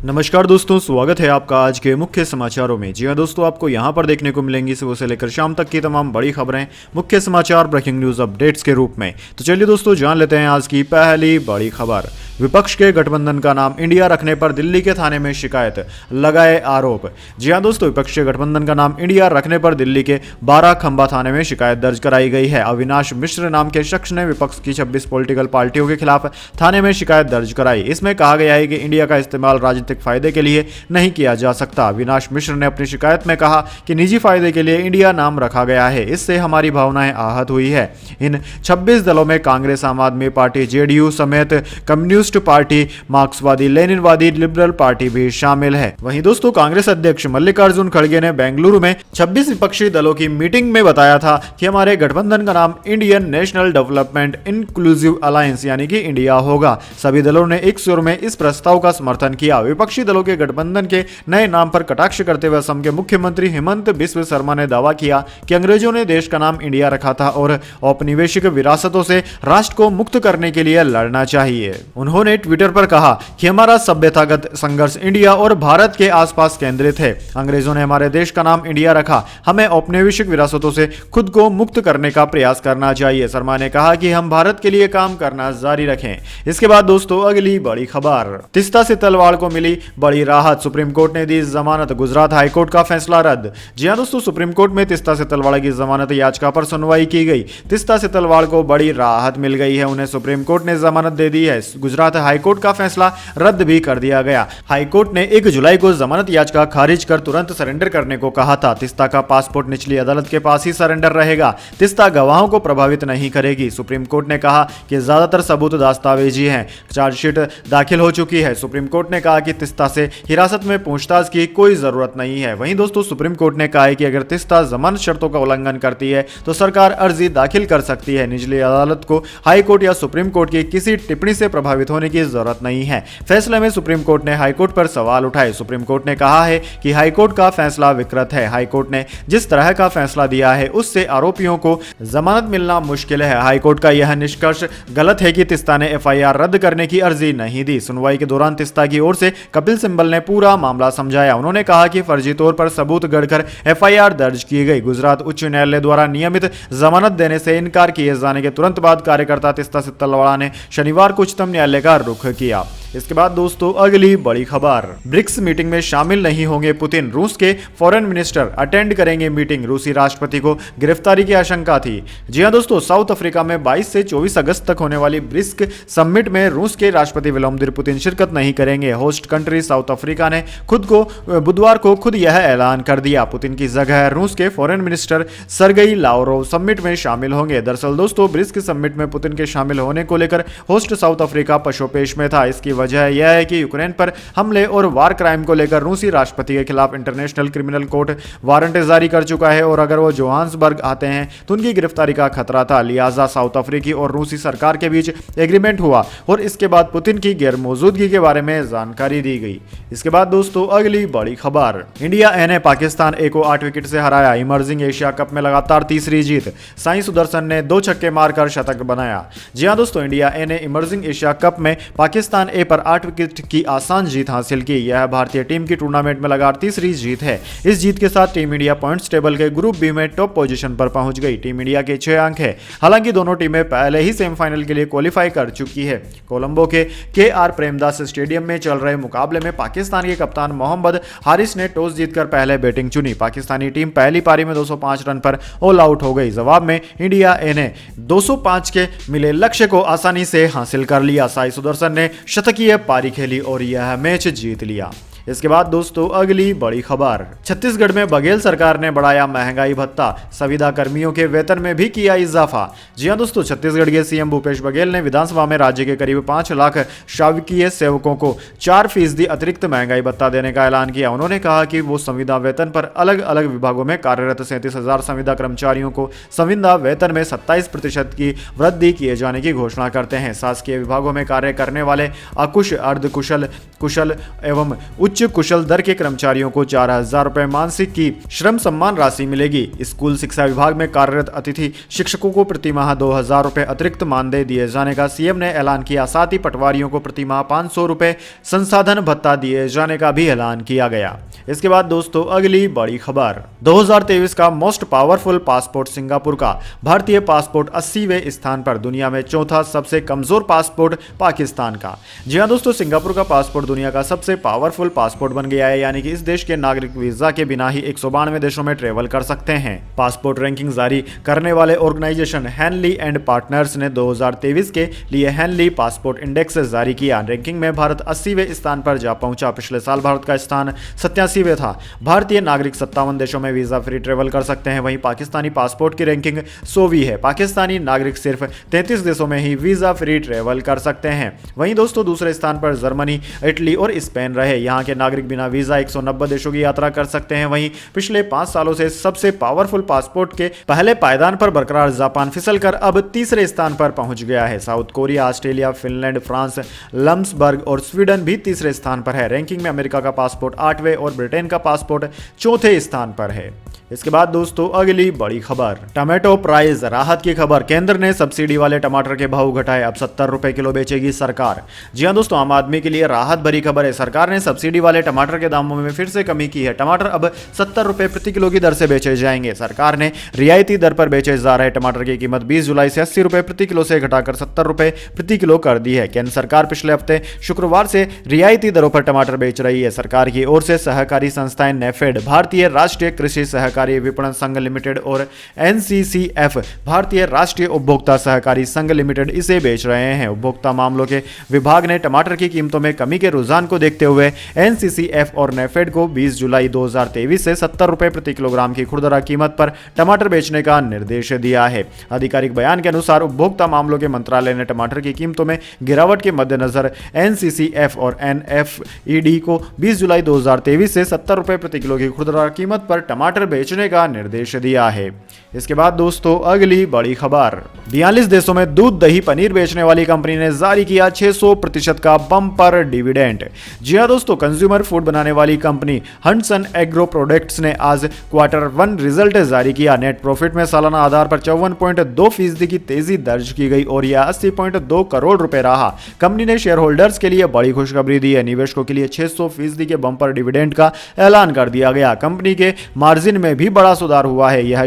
नमस्कार दोस्तों, स्वागत है आपका आज के मुख्य समाचारों में। जी हां दोस्तों, आपको यहां पर देखने को मिलेंगी सुबह से लेकर शाम तक की तमाम बड़ी खबरें मुख्य समाचार ब्रेकिंग न्यूज अपडेट्स के रूप में। तो चलिए दोस्तों, जान लेते हैं आज की पहली बड़ी खबर। विपक्ष के गठबंधन का नाम इंडिया रखने पर दिल्ली के थाने में शिकायत, लगाए आरोप। जी हां दोस्तों, विपक्ष के गठबंधन का नाम इंडिया रखने पर दिल्ली के 12 खंबा थाने में शिकायत दर्ज कराई गई है। अविनाश मिश्र नाम के शख्स ने विपक्ष की 26 पॉलिटिकल पार्टियों के खिलाफ थाने में शिकायत दर्ज कराई। इसमें कहा गया है कि इंडिया का इस्तेमाल राजनीतिक फायदे के लिए नहीं किया जा सकता। अविनाश मिश्र ने अपनी शिकायत में कहा कि निजी फायदे के लिए इंडिया नाम रखा गया है, इससे हमारी भावनाएं आहत हुई है। इन 26 दलों में कांग्रेस, आम आदमी पार्टी, जेडीयू समेत कम्युनिस्ट पार्टी, मार्क्सवादी, लेनिनवादी, लिबरल पार्टी भी शामिल है। वहीं दोस्तों, कांग्रेस अध्यक्ष मल्लिकार्जुन खड़गे ने बेंगलुरु में 26 विपक्षी दलों की मीटिंग में बताया था कि हमारे गठबंधन का नाम Indian national development inclusive alliance यानी कि इंडिया होगा। सभी दलों ने एक सुर में इस प्रस्ताव का समर्थन किया। विपक्षी दलों के गठबंधन के नए नाम पर कटाक्ष करते हुए असम के मुख्यमंत्री हेमंत बिस्व शर्मा ने दावा किया कि अंग्रेजों ने देश का नाम इंडिया रखा था और औपनिवेशिक विरासतों से राष्ट्र को मुक्त करने के लिए लड़ना चाहिए। उन्होंने ट्विटर पर कहा कि हमारा सभ्यतागत संघर्ष इंडिया और भारत के आसपास केंद्रित है। अंग्रेजों ने हमारे देश का नाम इंडिया रखा, हमें औपनिवेशिक विरासतों से खुद को मुक्त करने का प्रयास करना चाहिए। शर्मा ने कहा कि हम भारत के लिए काम करना जारी रखें। इसके बाद दोस्तों, अगली बड़ी खबर। तीस्ता से तलवाड़ को मिली बड़ी राहत, सुप्रीम कोर्ट ने दी जमानत, गुजरात हाईकोर्ट का फैसला रद्द। जी हां दोस्तों, सुप्रीम कोर्ट में तीस्ता से तलवाड़ की जमानत याचिका पर सुनवाई की गई। तीस्ता से तलवाड़ को बड़ी राहत मिल गई है, उन्हें सुप्रीम कोर्ट ने जमानत दे दी है। गुजरात हाईकोर्ट का फैसला रद्द भी कर दिया गया। हाईकोर्ट ने 1 जुलाई को जमानत याचिका खारिज कर तुरंत सरेंडर करने को कहा था। तीस्ता का पासपोर्ट निचली अदालत के पास ही सरेंडर रहेगा। तीस्ता गवाहों को प्रभावित नहीं करेगी। सुप्रीम कोर्ट ने कहा कि ज्यादातर सबूत दस्तावेजी हैं। चार्जशीट दाखिल हो चुकी है। सुप्रीम कोर्ट ने कहा कि तीस्ता से हिरासत में पूछताछ की कोई जरूरत नहीं है। वहीं दोस्तों, सुप्रीम कोर्ट ने कहा है कि अगर तीस्ता जमानत शर्तों का उल्लंघन करती है तो सरकार अर्जी दाखिल कर सकती है। निचली अदालत को हाई कोर्ट या सुप्रीम कोर्ट की किसी टिप्पणी से प्रभावित होने की जरूरत नहीं है। फैसले में सुप्रीम कोर्ट ने हाईकोर्ट पर सवाल उठाए। सुप्रीम कोर्ट ने कहा है कि हाईकोर्ट का फैसला विकृत है। हाईकोर्ट ने जिस तरह का फैसला दिया है उससे आरोपियों को जमानत मिलना मुश्किल है। हाईकोर्ट का यह निष्कर्ष गलत है कि तीस्ता ने एफआईआर रद्द करने की अर्जी नहीं दी। सुनवाई के दौरान तीस्ता की ओर से कपिल सिब्बल ने पूरा मामला समझाया। उन्होंने कहा कि फर्जी तौर पर सबूत गढ़कर एफआईआर दर्ज की गई। गुजरात उच्च न्यायालय द्वारा नियमित जमानत देने से इनकार किए जाने के तुरंत बाद कार्यकर्ता तीस्ता से तलवाड़ा ने शनिवार को उच्चतम न्यायालय का रुख किया। इसके बाद दोस्तों, अगली बड़ी खबर। ब्रिक्स मीटिंग में शामिल नहीं होंगे पुतिन, रूस के फॉरेन मिनिस्टर अटेंड करेंगे मीटिंग। रूसी राष्ट्रपति को गिरफ्तारी की आशंका थी। जी हां दोस्तों, साउथ अफ्रीका में 22 से 24 अगस्त तक होने वाली ब्रिक्स समिट में रूस के राष्ट्रपति व्लादिमीर पुतिन शिरकत नहीं करेंगे। होस्ट कंट्री साउथ अफ्रीका ने बुधवार को खुद यह ऐलान कर दिया। पुतिन की जगह रूस के foreign minister Sergei Lavrov summit में शामिल होंगे। दरअसल दोस्तों, ब्रिक्स समिट में पुतिन के शामिल होने को लेकर होस्ट साउथ अफ्रीका पशोपेश में था। इसकी वजह यह है कि यूक्रेन पर हमले और वार क्राइम को लेकर रूसी राष्ट्रपति के खिलाफ इंटरनेशनल क्रिमिनल कोर्ट वारंट जारी कर चुका है और अगर वो जोहान्सबर्ग आते हैं तो उनकी गिरफ्तारी का खतरा था। लिहाजा साउथ अफ्रीकी और रूसी सरकार के बीच एग्रीमेंट हुआ और इसके बाद पुतिन की गैर मौजूदगी के बारे में जानकारी दी गई। इसके बाद दोस्तों, अगली बड़ी खबर। इंडिया ए ने पाकिस्तान ए को 8 विकेट से हराया। इमर्जिंग एशिया कप में लगातार तीसरी जीत। साई सुदर्शन ने 2 छक्के मारकर शतक बनाया। जी हां दोस्तों, इंडिया ए ने इमर्जिंग एशिया कप में पाकिस्तान ए पर 8 विकेट की आसान जीत हासिल की। यह भारतीय टीम की टूर्नामेंट में लगातार तीसरी जीत है। इस जीत के साथ टीम इंडिया पॉइंट्स टेबल के ग्रुप बी में टॉप पोजीशन पर पहुंच गई। टीम इंडिया के 6 अंक है। हालांकि दोनों टीमें पहले ही सेमीफाइनल के लिए क्वालिफाई कर चुकी है। कोलंबो के आर प्रेमदास स्टेडियम में चल रहे मुकाबले में पाकिस्तान के कप्तान मोहम्मद हारिस ने टॉस जीतकर पहले बैटिंग चुनी। पाकिस्तानी टीम पहली पारी में 205 रन पर ऑल आउट हो गई। जवाब में इंडिया ए ने 205 के मिले लक्ष्य को आसानी से हासिल कर लिया। साई सुदर्शन ने शतकीय पारी खेली और यह मैच जीत लिया। इसके बाद दोस्तों, अगली बड़ी खबर। छत्तीसगढ़ में बघेल सरकार ने बढ़ाया महंगाई भत्ता, संविदा कर्मियों के वेतन में भी किया इजाफा। जी हां दोस्तों, छत्तीसगढ़ के सीएम भूपेश बघेल ने विधानसभा में राज्य के करीब 5 लाख शासकीय सेवकों को 4% अतिरिक्त महंगाई भत्ता देने का ऐलान किया। उन्होंने कहा कि वो संविदा वेतन पर अलग अलग विभागों में कार्यरत 37,000 संविदा कर्मचारियों को संविदा वेतन में 27% की वृद्धि किए जाने की घोषणा करते हैं। शासकीय विभागों में कार्य करने वाले अकुश, अर्धकुशल, कुशल एवं उच्च कुशल दर के कर्मचारियों को 4,000 रुपए मासिक की श्रम सम्मान राशि मिलेगी। स्कूल शिक्षा विभाग में कार्यरत अतिथि शिक्षकों को प्रति माह 2,000 रुपए अतिरिक्त मानदेय दिए जाने का सीएम ने ऐलान किया। साथ ही पटवारियों को प्रति माह 500 रुपए संसाधन भत्ता दिए जाने का भी ऐलान किया गया। इसके बाद दोस्तों अगली बड़ी खबर, 2023 का मोस्ट पावरफुल पासपोर्ट सिंगापुर का। भारतीय पासपोर्ट 80वें स्थान पर, दुनिया में चौथा सबसे कमजोर पासपोर्ट पाकिस्तान का। जी हां दोस्तों, सिंगापुर का पासपोर्ट दुनिया का सबसे पावरफुल पासपोर्ट बन गया है, यानी कि इस देश के नागरिक वीजा के बिना ही 192 देशों में ट्रेवल कर सकते हैं। पासपोर्ट रैंकिंग जारी करने वाले ऑर्गेनाइजेशन हैनली एंड पार्टनर्स ने 2023 के लिए हैनली पासपोर्ट इंडेक्स जारी किया। रैंकिंग में भारत 80वें स्थान पर जा पहुंचा। पिछले साल भारत का स्थान 87वें था। भारतीय नागरिक 57 देशों में वीजा फ्री ट्रेवल कर सकते हैं। वहीं पाकिस्तानी पासपोर्ट की रैंकिंग 100वीं है। पाकिस्तानी नागरिक सिर्फ 33 देशों में ही वीजा फ्री ट्रेवल कर सकते हैं। वहीं दोस्तों दूसरे स्थान पर जर्मनी, इटली और स्पेन रहे। यहां के नागरिक बिना वीजा 190 देशों की यात्रा कर सकते हैं। वहीं पिछले 5 सालों से सबसे पावरफुल पासपोर्ट के पहले पायदान पर बरकरार जापान फिसलकर अब तीसरे स्थान पर पहुंच गया है। South Korea, Australia, Finland, France, Luxembourg और स्वीडन भी तीसरे स्थान पर है। रैंकिंग में अमेरिका का पासपोर्ट 8वें और ब्रिटेन का पासपोर्ट 4थे स्थान पर है। इसके बाद दोस्तों अगली बड़ी खबर, टमाटो प्राइस राहत की खबर। केंद्र ने सब्सिडी वाले टमाटर के भाव घटाए, अब 70 रुपए किलो बेचेगी सरकार। जी हां दोस्तों, आम आदमी के लिए राहत भरी खबर है। सरकार ने सब्सिडी वाले टमाटर के दामों में फिर से कमी की है। टमाटर अब 70 रुपए प्रति किलो की दर से बेचे जाएंगे। सरकार ने रियायती दर पर बेचे जा रहे टमाटर की कीमत 20 जुलाई से 80 रुपए प्रति किलो से घटाकर 70 रुपए प्रति किलो कर दी है। केंद्र सरकार पिछले हफ्ते शुक्रवार से रियायती दरों पर टमाटर बेच रही है। सरकार की ओर से सहकारी संस्थाएं नेफेड, भारतीय राष्ट्रीय कृषि सहकारी विपणन संघ लिमिटेड और एनसीसीएफ, भारतीय राष्ट्रीय उपभोक्ता सहकारी संघ लिमिटेड इसे बेच रहे हैं। उपभोक्ता मामलों के विभाग ने टमाटर की कीमतों में कमी के रुझान को देखते हुए एनसीसीएफ और नेफेड को 20 जुलाई 2023 से 70 रुपए प्रति किलोग्राम की खुदरा कीमत पर टमाटर बेचने का निर्देश दिया है। आधिकारिक बयान के अनुसार उपभोक्ता मामलों के मंत्रालय ने टमाटर की कीमतों में गिरावट के मद्देनजर एनसीसीएफ और एनएफईडी को 20 जुलाई 2023 से 70 रुपए प्रति किलो की खुदरा कीमत पर टमाटर बेचने का निर्देश दिया है। इसके बाद दोस्तों अगली बड़ी खबर, 42 देशों में दूध, दही, पनीर बेचने वाली कंपनी ने जारी किया 600% का बम्पर डिविडेंड। जी हां दोस्तों, कंज्यूमर फूड बनाने वाली कंपनी हंटसन एग्रो प्रोडक्ट्स ने आज Q1 रिजल्ट जारी किया। नेट प्रॉफिट में सालाना आधार पर 54.2% की तेजी दर्ज की गई और यह 80.2 करोड़ रुपए रहा। कंपनी ने शेयर होल्डर्स के लिए बड़ी खुशखबरी दी है। निवेशकों के लिए 600% के बम्पर डिविडेंड का ऐलान कर दिया गया। कंपनी के मार्जिन में भी बड़ा सुधार हुआ है। यह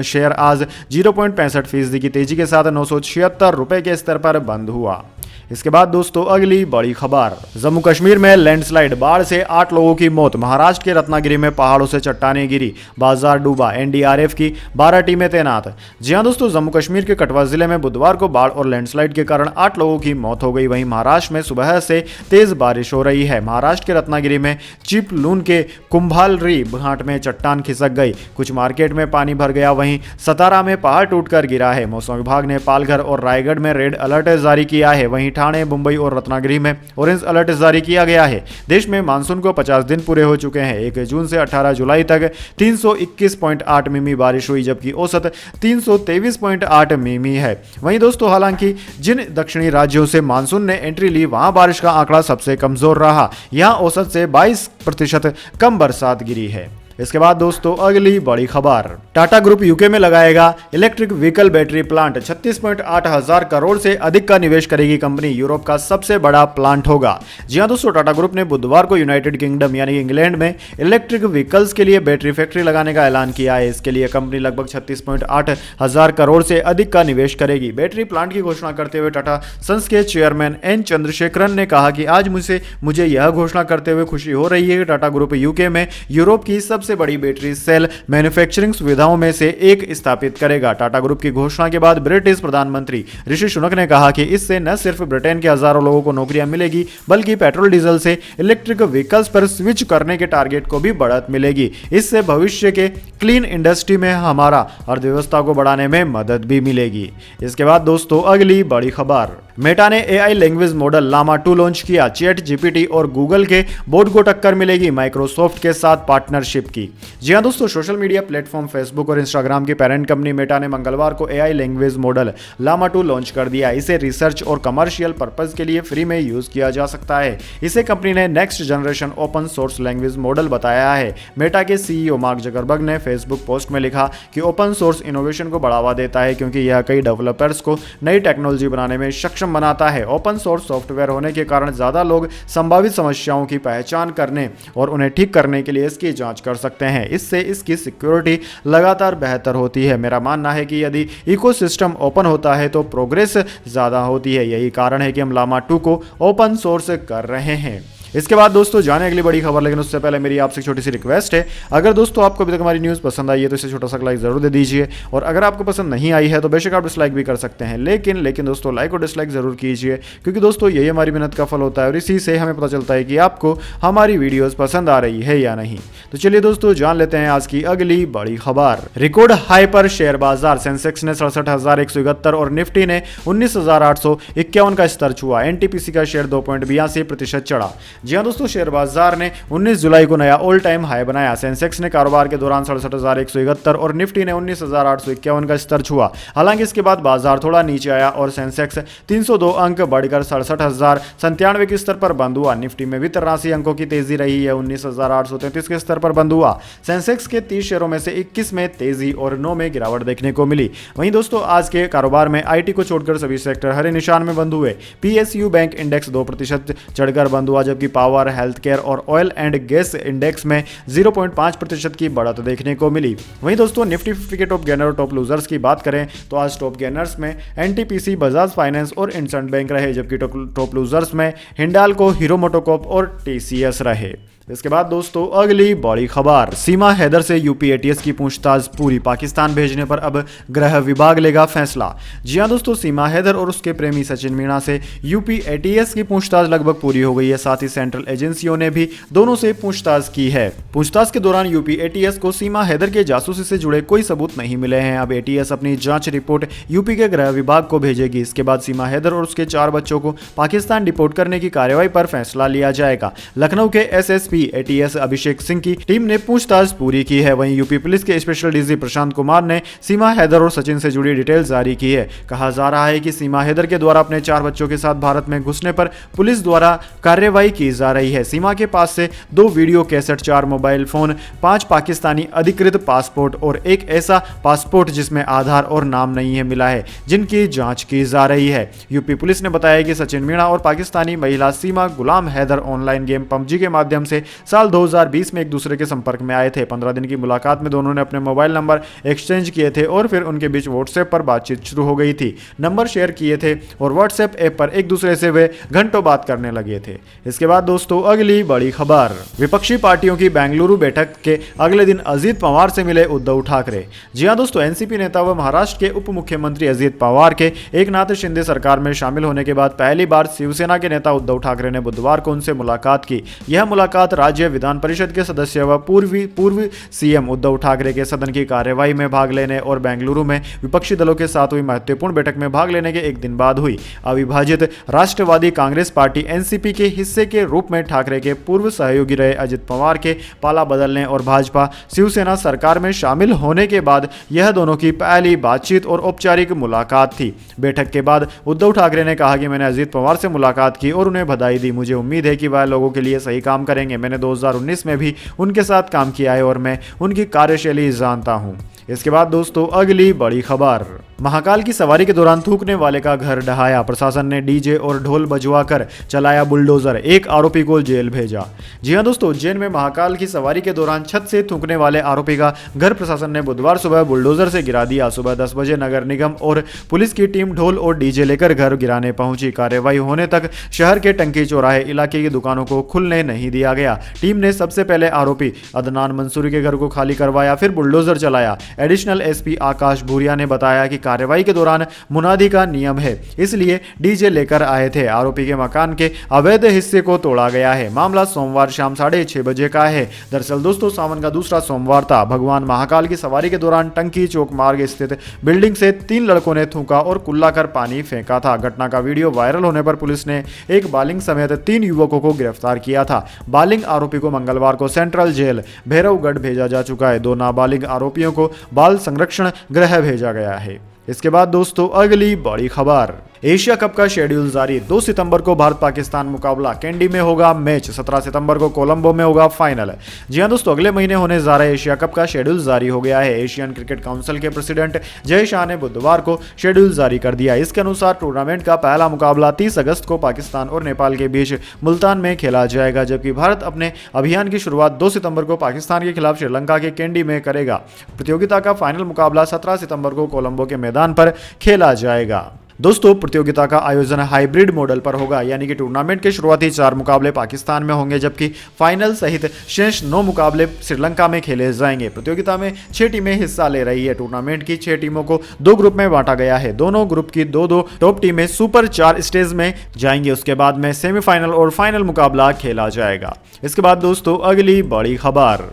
शेयर आज 0.65% की तेजी के साथ 976 रुपए के स्तर पर बंद हुआ। इसके बाद दोस्तों अगली बड़ी खबर, जम्मू कश्मीर में लैंडस्लाइड, बाढ़ से 8 लोगों की मौत। महाराष्ट्र के रत्नागिरी में पहाड़ों से चट्टानें गिरी, बाजार डूबा, एनडीआरएफ की 12 टीमें तैनात। जी हां दोस्तों, जम्मू कश्मीर के कठुआ जिले में बुधवार को बाढ़ और लैंडस्लाइड के कारण 8 लोगों की मौत हो गई। वहीं महाराष्ट्र में सुबह से तेज बारिश हो रही है। महाराष्ट्र के रत्नागिरी में चिपलून के कुंभालरी घाट में चट्टान खिसक गई, कुछ मार्केट में पानी भर गया। वहीं सतारा में पहाड़ टूटकर गिरा है। मौसम विभाग ने पालघर और रायगढ़ में रेड अलर्ट जारी किया है। वहीं ठाणे, मुंबई और रत्नागिरी में ऑरेंज अलर्ट जारी किया गया है। देश में मानसून को 50 दिन पूरे हो चुके हैं। 1 जून से 18 जुलाई तक 321.8 मिमी बारिश हुई, जबकि औसत 323.8 मिमी है। वहीं दोस्तों, हालांकि जिन दक्षिणी राज्यों से मानसून ने एंट्री ली, वहां बारिश का आंकड़ा सबसे कमजोर रहा। यहां औसत से 22% कम बरसात गिरी है। इसके बाद दोस्तों अगली बड़ी खबर, टाटा ग्रुप यूके में लगाएगा इलेक्ट्रिक व्हीकल बैटरी प्लांट। 36.8 हजार करोड़ से अधिक का निवेश करेगी कंपनी। यूरोप का सबसे बड़ा प्लांट होगा। जी हां दोस्तों, टाटा ग्रुप ने बुधवार को यूनाइटेड किंगडम यानी इंग्लैंड में इलेक्ट्रिक व्हीकल्स के लिए बैटरी फैक्ट्री लगाने का ऐलान किया है। इसके लिए कंपनी लगभग 36.8 हजार करोड़ से अधिक का निवेश करेगी। बैटरी प्लांट की घोषणा करते हुए टाटा सन्स के चेयरमैन एन चंद्रशेखरन ने कहा कि आज मुझे यह घोषणा करते हुए खुशी हो रही है कि टाटा ग्रुप यूके में यूरोप की सबसे बड़ी बैटरी सेल मैन्युफैक्चरिंग सुविधाओं में से एक स्थापित करेगा। टाटा ग्रुप की घोषणा के बाद ब्रिटिश प्रधानमंत्री ऋषि सुनक ने कहा कि इससे न सिर्फ ब्रिटेन के हजारों लोगों को नौकरियां मिलेगी, बल्कि पेट्रोल डीजल से इलेक्ट्रिक व्हीकल्स पर स्विच करने के टारगेट को भी बढ़त मिलेगी। इससे भविष्य के क्लीन इंडस्ट्री में हमारा अर्थव्यवस्था को बढ़ाने में मदद भी मिलेगी। इसके बाद दोस्तों अगली बड़ी खबर, मेटा ने AI language model Llama 2 launch किया। चैट जीपीटी और गूगल के बोर्ड को टक्कर मिलेगी माइक्रोसॉफ्ट के साथ पार्टनरशिप की। जी हां दोस्तों, सोशल मीडिया प्लेटफॉर्म फेसबुक और इंस्टाग्राम की पेरेंट कंपनी मेटा ने मंगलवार को AI language model Llama 2 launch कर दिया। इसे रिसर्च और कमर्शियल पर्पज के लिए फ्री में यूज किया जा सकता है। इसे कंपनी ने next generation open source language model बताया है। मेटा के सीईओ मार्क जकरबर्ग ने फेसबुक पोस्ट में लिखा कि ओपन सोर्स इनोवेशन को बढ़ावा देता है क्योंकि यह कई डेवलपर्स को नई टेक्नोलॉजी बनाने में सक्षम बनाता है। ओपन सोर्स सॉफ्टवेयर होने के कारण ज़्यादा लोग संभावित समस्याओं की पहचान करने और उन्हें ठीक करने के लिए इसकी जांच कर सकते हैं। इससे इसकी सिक्योरिटी लगातार बेहतर होती है। मेरा मानना है कि यदि इकोसिस्टम ओपन होता है तो प्रोग्रेस ज़्यादा होती है। यही कारण है कि हम लामा 2 को ओपन सोर्स कर रहे हैं। इसके बाद दोस्तों जाने अगली बड़ी खबर, लेकिन उससे पहले मेरी आपसे छोटी सी रिक्वेस्ट है, अगर दोस्तों आपको अभी तक हमारी न्यूज़ पसंद आई है तो इसे छोटा सा लाइक जरूर दे दीजिए, और अगर आपको पसंद नहीं आई है तो बेशक आप डिसलाइक भी कर सकते हैं, लेकिन दोस्तों लाइक और डिसलाइक जरूर कीजिए, क्योंकि दोस्तों यही हमारी मेहनत का फल होता है और इसी से हमें पता चलता है कि आपको हमारी वीडियोज़ पसंद आ रही है या नहीं। तो चलिए दोस्तों जान लेते हैं आज की अगली बड़ी खबर। रिकॉर्ड हाई पर शेयर बाजार, सेंसेक्स ने 67,171 और निफ्टी ने 19,851 का स्तर छुआ। एनटीपीसी का शेयर 2.82% चढ़ा। जी हाँ दोस्तों, शेयर बाजार ने 19 जुलाई को नया ऑल टाइम हाई बनाया। सेंसेक्स ने कारोबार के दौरान 67,171 और निफ्टी ने 19,851 का स्तर छुआ। हालांकि इसके बाद बाजार थोड़ा नीचे आया और सेंसेक्स 302 अंक बढ़कर 67,097 के स्तर पर बंद हुआ। निफ्टी में भी 83 अंकों की तेजी रही है, 19,833 के स्तर पर बंद हुआ। सेंसेक्स के 30 शेयरों में से 21 में तेजी और 9 में गिरावट देखने को मिली। वहीं दोस्तों आज के कारोबार में आईटी को छोड़कर सभी सेक्टर हरे निशान में बंद हुए। पीएसयू बैंक इंडेक्स 2% चढ़कर बंद हुआ, जबकि पावर, हेल्थ केयर और ऑयल एंड गैस इंडेक्स में 0.5% की बढ़त देखने को मिली। वहीं दोस्तों निफ्टी 50 के टॉप गेनर और टॉप लूजर्स की बात करें तो आज टॉप गेनर्स में एनटीपीसी, बजाज फाइनेंस और इंडसइंड बैंक रहे, जबकि टॉप लूजर्स में हिंडाल्को, हीरो मोटोकॉर्प और टीसीएस रहे। इसके बाद दोस्तों अगली बड़ी खबर, सीमा हैदर से यूपी एटीएस की पूछताछ पूरी, पाकिस्तान भेजने पर अब गृह विभाग लेगा फैसला। जी हां दोस्तों, सीमा हैदर और उसके प्रेमी सचिन मीणा से यूपी एटीएस की पूछताछ लगभग पूरी हो गई है। साथ ही सेंट्रल एजेंसियों ने भी दोनों से पूछताछ की है। पूछताछ के दौरान यूपी एटीएस को सीमा हैदर के जासूसी से जुड़े कोई सबूत नहीं मिले हैं। अब एटीएस अपनी जांच रिपोर्ट यूपी के गृह विभाग को भेजेगी। इसके बाद सीमा हैदर और उसके 4 बच्चों को पाकिस्तान डिपोर्ट करने की कार्रवाई पर फैसला लिया जाएगा। लखनऊ के एसएसपी एटीएस अभिषेक सिंह की टीम ने पूछताछ पूरी की है। वहीं यूपी पुलिस के स्पेशल डीजी प्रशांत कुमार ने सीमा हैदर और सचिन से जुड़ी डिटेल जारी की है। कहा जा रहा है कि सीमा हैदर के द्वारा अपने 4 बच्चों के साथ भारत में घुसने पर पुलिस द्वारा कार्रवाई की जा रही है। सीमा के पास से 2 video cassette, 4 mobile phone, 5 Pakistani अधिकृत पासपोर्ट और एक ऐसा पासपोर्ट जिसमें आधार और नाम नहीं है मिला है, जिनकी जांच की जा रही है। यूपी पुलिस ने बताया कि सचिन मीणा और पाकिस्तानी महिला सीमा गुलाम हैदर ऑनलाइन गेम पबजी के माध्यम से साल 2020 में एक दूसरे के संपर्क में आए थे। 15 दिन की मुलाकात में दोनों ने अपने मोबाइल नंबर एक्सचेंज किए थे और फिर उनके बीच व्हाट्सएप पर बातचीत शुरू हो गई थी। नंबर शेयर किए थे और व्हाट्सएप ऐप पर एक दूसरे से वे घंटों बात करने लगे थे। इसके बाद दोस्तों अगली बड़ी खबर, विपक्षी पार्टियों की बेंगलुरु बैठक के अगले दिन अजीत पवार से मिले उद्धव ठाकरे। जी हां दोस्तों, एनसीपी नेता व महाराष्ट्र के उप मुख्यमंत्री अजीत पवार के एकनाथ शिंदे सरकार में शामिल होने के बाद पहली बार शिवसेना के नेता उद्धव ठाकरे ने बुधवार को उनसे मुलाकात की। यह मुलाकात राज्य विधान परिषद के सदस्य व पूर्व सीएम उद्धव ठाकरे के सदन की कार्यवाही में भाग लेने और बेंगलुरु में विपक्षी दलों के साथ हुई महत्वपूर्ण बैठक में भाग लेने के एक दिन बाद हुई। अविभाजित राष्ट्रवादी कांग्रेस पार्टी एनसीपी के हिस्से के रूप में ठाकरे के पूर्व सहयोगी रहे अजित पवार के पाला बदलने और भाजपा शिवसेना सरकार में शामिल होने के बाद यह दोनों की पहली बातचीत और औपचारिक मुलाकात थी। बैठक के बाद उद्धव ठाकरे ने कहा कि मैंने अजित पवार से मुलाकात की और उन्हें बधाई दी। मुझे उम्मीद है कि वह लोगों के लिए सही काम करेंगे। मैंने 2019 में भी उनके साथ काम किया है और मैं उनकी कार्यशैली जानता हूं। इसके बाद दोस्तों अगली बड़ी खबर, महाकाल की सवारी के दौरान थूकने वाले का घर ढहाया, प्रशासन ने डीजे और ढोल बजवाकर चलाया बुलडोजर, एक आरोपी को जेल भेजा। जी हां दोस्तों, उज्जैन में महाकाल की सवारी के दौरान छत से थूकने वाले आरोपी का घर प्रशासन ने बुधवार सुबह बुलडोजर से गिरा दिया। सुबह 10 बजे नगर निगम और पुलिस की टीम ढोल और डीजे लेकर घर गिराने पहुंची। कार्रवाई होने तक शहर के टंकी चौराहे इलाके की दुकानों को खुलने नहीं दिया गया। टीम ने सबसे पहले आरोपी अदनान मंसूरी के घर को खाली करवाया, फिर बुलडोजर चलाया। एडिशनल एसपी आकाश भूरिया ने बताया कि कार्रवाई के दौरान मुनादी का नियम है, इसलिए डीजे लेकर आए थे। आरोपी के मकान के अवैध हिस्से को तोड़ा गया है। मामला सोमवार शाम 6:30 बजे का है। दरअसल दोस्तों सावन का दूसरा सोमवार था। भगवान महाकाल की सवारी के दौरान टंकी चौक मार्ग स्थित बिल्डिंग से 3 लड़कों ने थूका और कुल्ला कर पानी फेंका था। घटना का वीडियो वायरल होने पर पुलिस ने एक बालिग समेत 3 युवकों को गिरफ्तार किया था। बालिग आरोपी को मंगलवार को सेंट्रल जेल भैरवगढ़ भेजा जा चुका है। 2 नाबालिग आरोपियों को बाल संरक्षण गृह भेजा गया है। इसके बाद दोस्तों अगली बड़ी खबर, एशिया कप का शेड्यूल जारी। 2 सितंबर को भारत पाकिस्तान मुकाबला कैंडी में होगा मैच। 17 सितंबर को कोलंबो में होगा फाइनल। जी हां दोस्तों, अगले महीने होने जा रहे एशिया कप का शेड्यूल जारी हो गया है। एशियन क्रिकेट काउंसिल के प्रेसिडेंट जय शाह ने बुधवार को शेड्यूल जारी कर दिया। इसके अनुसार टूर्नामेंट का पहला मुकाबला 30 अगस्त को पाकिस्तान और नेपाल के बीच मुल्तान में खेला जाएगा, जबकि भारत अपने अभियान की शुरुआत 2 सितंबर को पाकिस्तान के खिलाफ श्रीलंका के कैंडी में करेगा। प्रतियोगिता का फाइनल मुकाबला 17 सितंबर को कोलंबो के मैदान पर खेला जाएगा। दोस्तों प्रतियोगिता का आयोजन हाइब्रिड मॉडल पर होगा, यानी कि टूर्नामेंट के शुरुआती 4 मुकाबले पाकिस्तान में होंगे, जबकि फाइनल सहित शेष 9 मुकाबले श्रीलंका में खेले जाएंगे। प्रतियोगिता में 6 टीमें हिस्सा ले रही है। टूर्नामेंट की 6 टीमों को 2 ग्रुप में बांटा गया है। दोनों ग्रुप की 2-2 टॉप टीमें सुपर 4 स्टेज में जाएंगी। उसके बाद में सेमीफाइनल और फाइनल मुकाबला खेला जाएगा। इसके बाद दोस्तों अगली बड़ी खबर,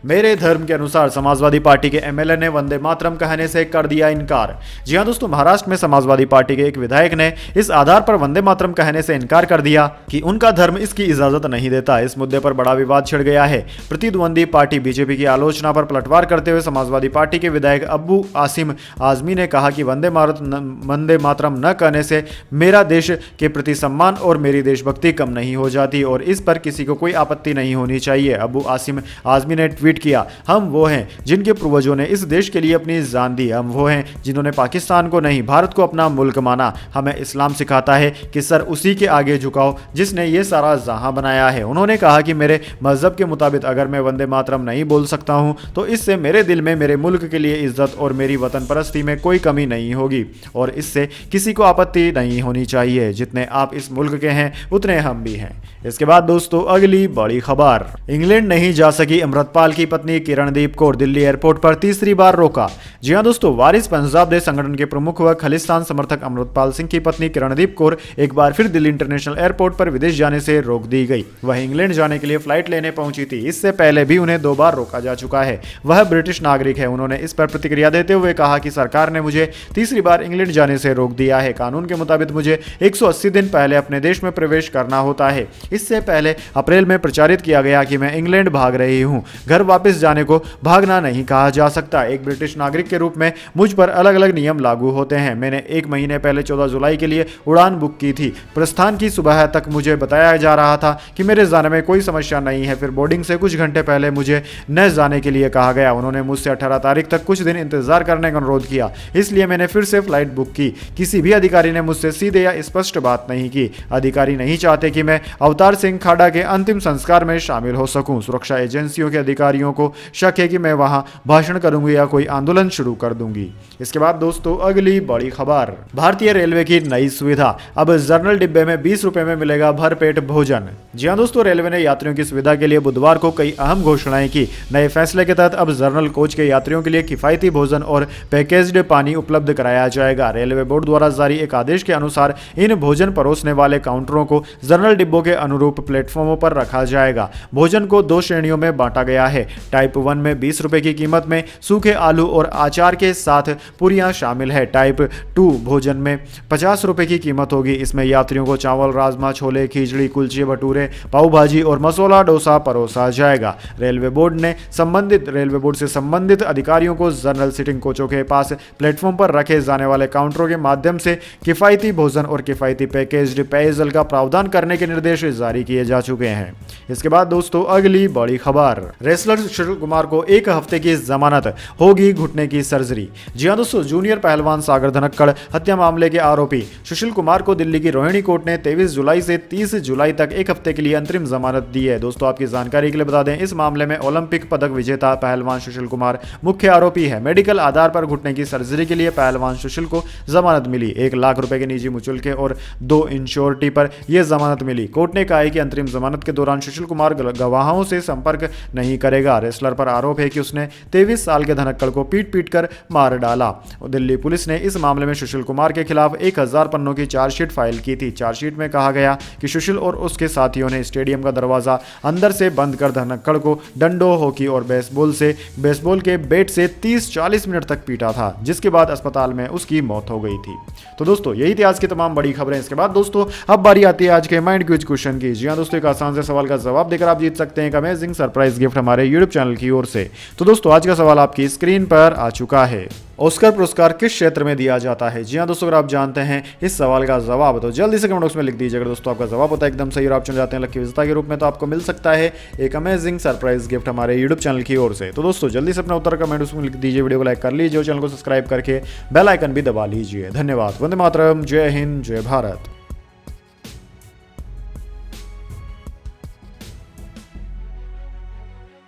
मेरे धर्म के अनुसार समाजवादी पार्टी के एमएलए ने वंदे मातरम कहने से कर दिया इनकार। जी हां दोस्तों, महाराष्ट्र में समाजवादी पार्टी के एक विधायक ने इस आधार पर वंदे मातरम कहने से इनकार कर दिया कि उनका धर्म इसकी इजाजत नहीं देता। इस मुद्दे पर बड़ा विवाद छिड़ गया है। प्रतिद्वंदी पार्टी बीजेपी की आलोचना पर पलटवार करते हुए समाजवादी पार्टी के विधायक अब्बू आसिम आजमी ने कहा कि वंदे मातरम न कहने से मेरा देश के प्रति सम्मान और मेरी देशभक्ति कम नहीं हो जाती और इस पर किसी को कोई आपत्ति नहीं होनी चाहिए। अब्बू आसिम आजमी ने ट्वीट किया, हम वो हैं जिनके पूर्वजों ने इस देश के लिए अपनी जान दी। हम वो हैं जिन्होंने पाकिस्तान को नहीं भारत को अपना मुल्क माना। हमें इस्लाम सिखाता है कि सर उसी के आगे झुकाओ जिसने ये सारा जहां बनाया है। उन्होंने कहा कि मेरे मजहब के मुताबिक अगर मैं वंदे मातरम नहीं बोल सकता हूं तो इससे मेरे दिल में मेरे मुल्क के लिए इज्जत और मेरी वतन परस्ती में कोई कमी नहीं होगी और इससे किसी को आपत्ति नहीं होनी चाहिए। जितने आप इस मुल्क के हैं उतने हम भी हैं। इसके बाद दोस्तों अगली बड़ी खबर, इंग्लैंड नहीं जा सकी अमृतपाल की पत्नी किरणदीप कौर, दिल्ली एयरपोर्ट पर तीसरी बार रोका। जी हां दोस्तों, वारिस पंजाब दे संगठन के प्रमुख व खालिस्तान समर्थक अमृतपाल सिंह की पत्नी किरणदीप कौर एक बार फिर दिल्ली इंटरनेशनल एयरपोर्ट पर विदेश जाने से रोक दी गई। वह इंग्लैंड जाने के लिए फ्लाइट लेने पहुंची थी। इससे पहले भी उन्हें 2 बार रोका जा चुका है। वह ब्रिटिश नागरिक है। उन्होंने इस पर प्रतिक्रिया देते हुए कहा कि सरकार ने मुझे तीसरी बार इंग्लैंड जाने से रोक दिया है। कानून के मुताबिक मुझे 180 दिन पहले अपने देश में प्रवेश करना होता है। इससे पहले अप्रैल में प्रचारित किया गया कि मैं इंग्लैंड भाग रही हूं। घर वापस जाने को भागना नहीं कहा जा सकता। एक ब्रिटिश नागरिक के रूप में मुझ पर अलग अलग नियम लागू होते हैं। मैंने 1 महीने पहले 14 जुलाई के लिए उड़ान बुक की थी। प्रस्थान की सुबह तक मुझे बताया जा रहा था कि मेरे जाने में कोई समस्या नहीं है। फिर बोर्डिंग से कुछ घंटे पहले मुझे न जाने के लिए कहा गया। उन्होंने मुझसे 18 तारीख तक कुछ दिन इंतजार करने का अनुरोध किया, इसलिए मैंने फिर से फ्लाइट बुक की। किसी भी अधिकारी ने मुझसे सीधे या स्पष्ट बात नहीं की। अधिकारी नहीं चाहते कि मैं अवतार सिंह खाड़ा के अंतिम संस्कार में शामिल हो सकूं। सुरक्षा एजेंसियों के अधिकारियों को शक है कि मैं वहां भाषण करूंगी या कोई आंदोलन शुरू कर दूंगी। इसके बाद दोस्तों अगली बड़ी खबर, भारतीय रेलवे की नई सुविधा, अब जर्नल डिब्बे में 20 रुपए में मिलेगा भरपेट भोजन। जी हां दोस्तों, रेलवे ने यात्रियों की सुविधा के लिए बुधवार को कई अहम घोषणाएं की। नए फैसले के तहत अब जर्नल कोच के यात्रियों के लिए किफायती भोजन और पैकेज्ड पानी उपलब्ध कराया जाएगा। रेलवे बोर्ड द्वारा जारी एक आदेश के अनुसार इन भोजन परोसने वाले काउंटरों को जर्नल डिब्बों के अनुरूप प्लेटफॉर्मों पर रखा जाएगा। भोजन को 2 श्रेणियों में बांटा गया है। टाइप 1 में 20 रुपए की कीमत में सूखे आलू और अचार के साथ पूरियां शामिल है। टाइप 2 भोजन में 50 रुपए की कीमत होगी। इसमें यात्रियों को चावल, राजमा, छोले, खिचड़ी, कुलचे, भटूरे, पाव भाजी और मसाला डोसा परोसा जाएगा। रेलवे बोर्ड से संबंधित अधिकारियों को जनरल सीटिंग कोचों के पास प्लेटफॉर्म पर रखे जाने वाले काउंटरों के माध्यम से किफायती भोजन और किफायती पैकेज्ड पेयजल का प्रावधान करने के निर्देश जारी किए जा चुके हैं। इसके बाद दोस्तों अगली बड़ी खबर, रेसलर सुशील कुमार को 1 हफ्ते की जमानत, होगी घुटने की सर्जरी। जी हां दोस्तों, जूनियर पहलवान सागर धनक्कड़ हत्या मामले के आरोपी सुशील कुमार को दिल्ली की रोहिणी कोर्ट ने 23 जुलाई से 30 जुलाई तक 1 हफ्ते के लिए अंतरिम जमानत दी है। दोस्तों आपकी जानकारी के लिए बता दें, इस मामले में ओलंपिक पदक विजेता पहलवान सुशील कुमार मुख्य आरोपी है। मेडिकल आधार पर घुटने की सर्जरी के लिए पहलवान सुशील को जमानत मिली। 1 लाख रुपए के निजी मुचलके और 2 इंश्योरिटी पर यह जमानत मिली। कोर्ट ने कहा है कि अंतरिम जमानत के दौरान सुशील कुमार गवाहों से संपर्क नहीं करेगा पड़ेगा। रेसलर पर आरोप है कि उसने 23 साल के धनक्कड़ को पीट पीट कर मार डाला। दिल्ली पुलिस ने इस मामले में सुशील कुमार के खिलाफ 1000 पन्नों की चार्जशीट फाइल की थी। चार्जशीट में कहा गया कि सुशील और उसके साथियों ने स्टेडियम का दरवाजा अंदर से बंद कर धनक्कड़ को डंडों, हॉकी और बेसबॉल के बैट से 30-40 मिनट तक पीटा था, जिसके बाद अस्पताल में उसकी मौत हो गई थी। तो दोस्तों यही थी आज की तमाम बड़ी खबरें। इसके बाद दोस्तों अब बारी आती है आज के माइंड क्विज क्वेश्चन की। जी हाँ दोस्तों, एक आसान से सवाल का जवाब देकर आप जीत सकते हैं एक अमेजिंग सरप्राइज गिफ्ट हमारे यूट्यूब चैनल की ओर से। तो दोस्तों आज का सवाल आपकी स्क्रीन पर आ चुका है। ऑस्कर पुरस्कार किस क्षेत्र में दिया जाता है? जी हाँ दोस्तों, अगर आप जानते हैं इस सवाल का जवाब तो जल्दी से कमेंट बॉक्स में लिख दीजिए। अगर दोस्तों आपका जवाब होता है एकदम सही और आप चुन जाते हैं लकी विजेता के रूप में, तो आपको मिल सकता है एक अमेजिंग सरप्राइज गिफ्ट हमारे यूट्यूब चैनल की ओर से। तो दोस्तों जल्दी से अपना उत्तर कमेंट बॉक्स में लिख दीजिए, वीडियो को लाइक कर लीजिए और चैनल को सब्सक्राइब करके बेल आइकन भी दबा लीजिए। धन्यवाद। वंदे मातरम। जय हिंद, जय भारत।